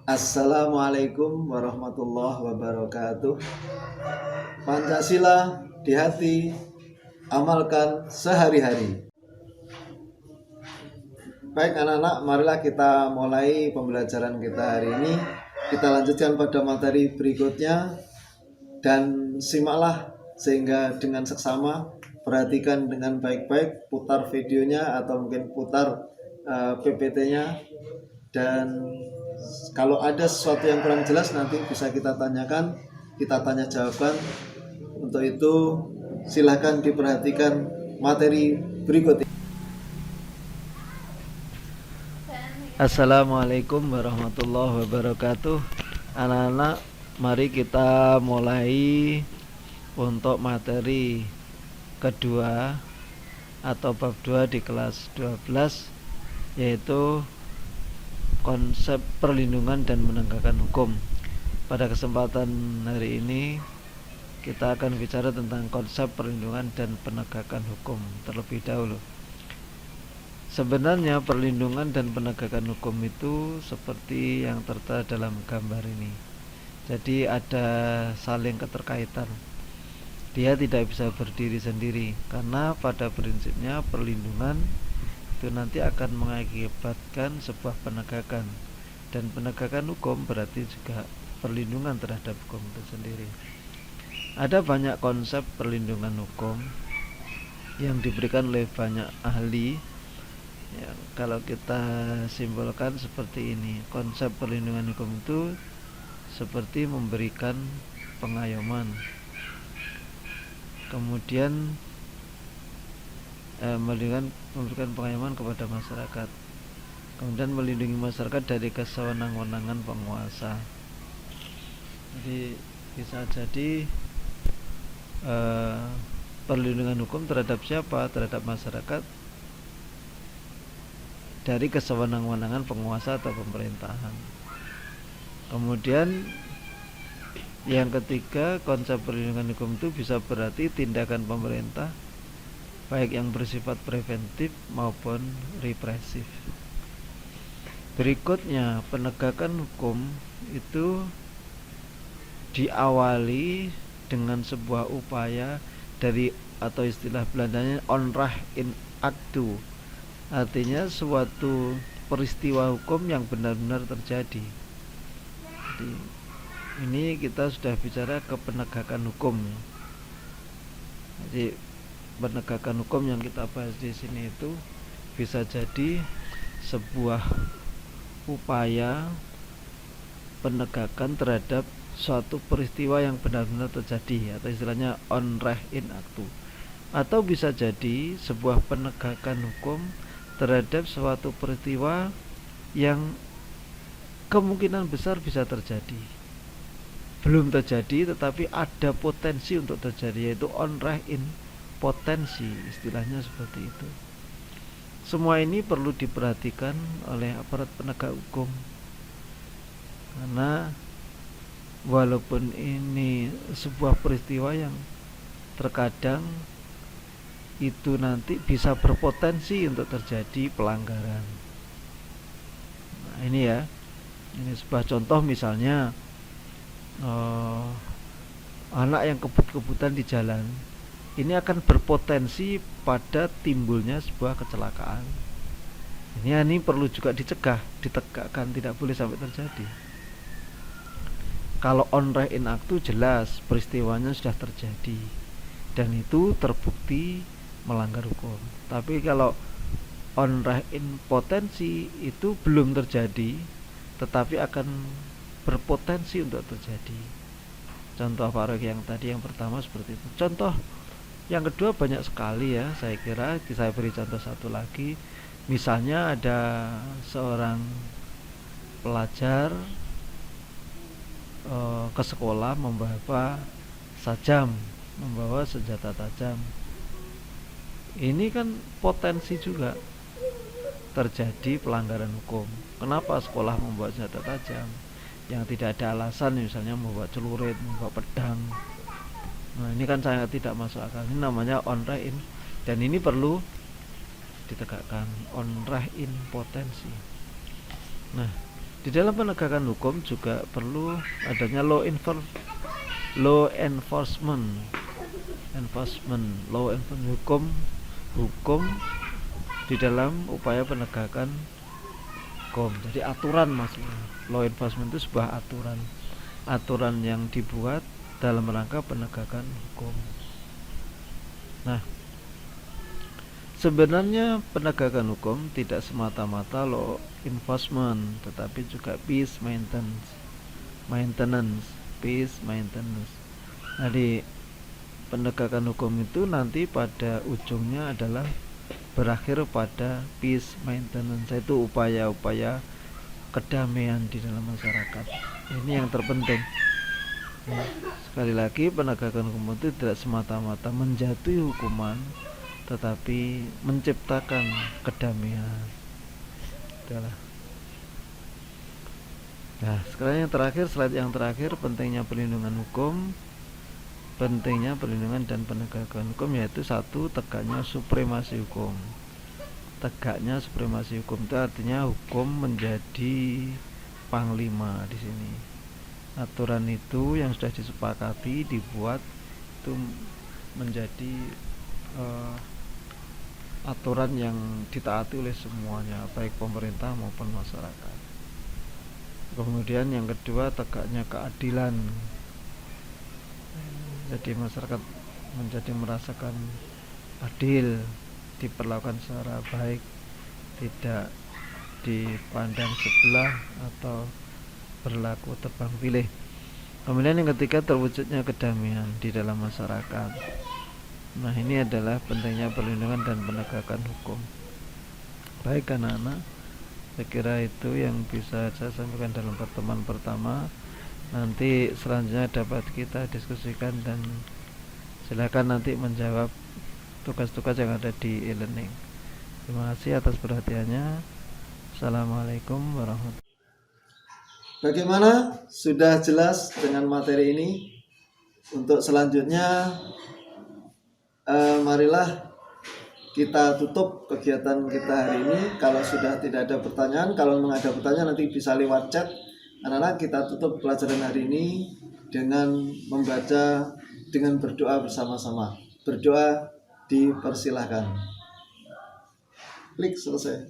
Assalamualaikum warahmatullahi wabarakatuh. Pancasila di hati, amalkan sehari-hari. Baik anak-anak, marilah kita mulai pembelajaran kita hari ini. Kita lanjutkan pada materi berikutnya. Dan simaklah sehingga dengan seksama, perhatikan dengan baik-baik, putar videonya atau mungkin putar PPT-nya. Dan kalau ada sesuatu yang kurang jelas nanti bisa kita tanyakan, kita tanya jawaban. Untuk itu silahkan diperhatikan materi berikut ini. Assalamualaikum warahmatullahi wabarakatuh. Anak-anak, mari kita mulai untuk materi kedua atau bab 2 di kelas 12, yaitu konsep perlindungan dan menegakkan hukum. Pada kesempatan hari ini kita akan bicara tentang konsep perlindungan dan penegakan hukum terlebih dahulu. Sebenarnya perlindungan dan penegakan hukum itu seperti yang tertera dalam gambar ini. Jadi ada saling keterkaitan. Dia tidak bisa berdiri sendiri karena pada prinsipnya perlindungan itu nanti akan mengakibatkan sebuah penegakan, dan penegakan hukum berarti juga perlindungan terhadap hukum itu sendiri. Ada banyak konsep perlindungan hukum yang diberikan oleh banyak ahli. Ya, kalau kita simpulkan seperti ini, konsep perlindungan hukum itu seperti memberikan pengayoman, kemudian memberikan pengayoman kepada masyarakat, kemudian melindungi masyarakat dari kesewenang-wenangan penguasa. Jadi bisa jadi perlindungan hukum terhadap siapa? Terhadap masyarakat dari kesewenang-wenangan penguasa atau pemerintahan. Kemudian yang ketiga, konsep perlindungan hukum itu bisa berarti tindakan pemerintah baik yang bersifat preventif maupun represif. Berikutnya, penegakan hukum itu diawali dengan sebuah upaya dari, atau istilah Belandanya, onrecht in actu, artinya suatu peristiwa hukum yang benar-benar terjadi. Jadi ini kita sudah bicara ke penegakan hukum. Jadi penegakan hukum yang kita bahas di sini itu bisa jadi sebuah upaya penegakan terhadap suatu peristiwa yang benar-benar terjadi, atau istilahnya onrecht in actu, atau bisa jadi sebuah penegakan hukum terhadap suatu peristiwa yang kemungkinan besar bisa terjadi, belum terjadi tetapi ada potensi untuk terjadi, yaitu onrecht in potensi, istilahnya seperti itu. Semua ini perlu diperhatikan oleh aparat penegak hukum, karena walaupun ini sebuah peristiwa yang terkadang itu nanti bisa berpotensi untuk terjadi pelanggaran. Nah, ini ya, ini sebuah contoh, misalnya anak yang kebut-kebutan di jalan, ini akan berpotensi pada timbulnya sebuah kecelakaan. Ini perlu juga dicegah, ditegakkan, tidak boleh sampai terjadi. Kalau onrecht in actu jelas peristiwanya sudah terjadi dan itu terbukti melanggar hukum. Tapi kalau onrecht in potensi itu belum terjadi tetapi akan berpotensi untuk terjadi. Contoh Pak yang tadi yang pertama seperti itu. Contoh yang kedua banyak sekali ya, saya kira saya beri contoh satu lagi. Misalnya ada seorang pelajar ke sekolah membawa senjata tajam. Ini kan potensi juga terjadi pelanggaran hukum. Kenapa sekolah membawa senjata tajam yang tidak ada alasan, misalnya membawa celurit, membawa pedang? Nah, ini kan sangat tidak masuk akal. Ini namanya onrecht in, dan ini perlu ditegakkan, onrecht in potensi. Nah, Di dalam penegakan hukum juga perlu adanya law enforcement, hukum di dalam upaya penegakan hukum. Jadi aturan maksudnya. Law enforcement itu sebuah aturan yang dibuat dalam rangka penegakan hukum. Nah, sebenarnya penegakan hukum tidak semata-mata law enforcement, tetapi juga peace maintenance. Jadi penegakan hukum itu nanti pada ujungnya adalah berakhir pada peace maintenance, yaitu upaya-upaya kedamaian di dalam masyarakat. Ini yang terpenting. Sekali lagi, penegakan hukum itu tidak semata-mata menjatuhi hukuman, tetapi menciptakan kedamaian. Itulah. Nah, sekarang slide yang terakhir, pentingnya perlindungan hukum. Pentingnya perlindungan dan penegakan hukum yaitu satu, tegaknya supremasi hukum. Tegaknya supremasi hukum itu artinya hukum menjadi panglima di sini. Aturan itu yang sudah disepakati dibuat itu menjadi aturan yang ditaati oleh semuanya, baik pemerintah maupun masyarakat. Kemudian yang kedua, tegaknya keadilan. Jadi masyarakat menjadi merasakan adil, diperlakukan secara baik, tidak dipandang sebelah atau berlaku tebang pilih. Kemudian yang ketiga, terwujudnya kedamaian di dalam masyarakat. Nah, ini adalah pentingnya perlindungan dan penegakan hukum. Baik anak-anak, saya kira itu yang bisa saya sampaikan dalam pertemuan pertama. Nanti selanjutnya dapat kita diskusikan dan silakan nanti menjawab tugas-tugas yang ada di e-learning. Terima kasih atas perhatiannya. Assalamualaikum warahmatullahi wabarakatuh. Bagaimana? Sudah jelas dengan materi ini? Untuk selanjutnya, marilah kita tutup kegiatan kita hari ini. Kalau sudah tidak ada pertanyaan, kalau memang ada pertanyaan nanti bisa lewat chat. Anak-anak, kita tutup pelajaran hari ini dengan membaca, dengan berdoa bersama-sama. Berdoa dipersilahkan. Klik selesai.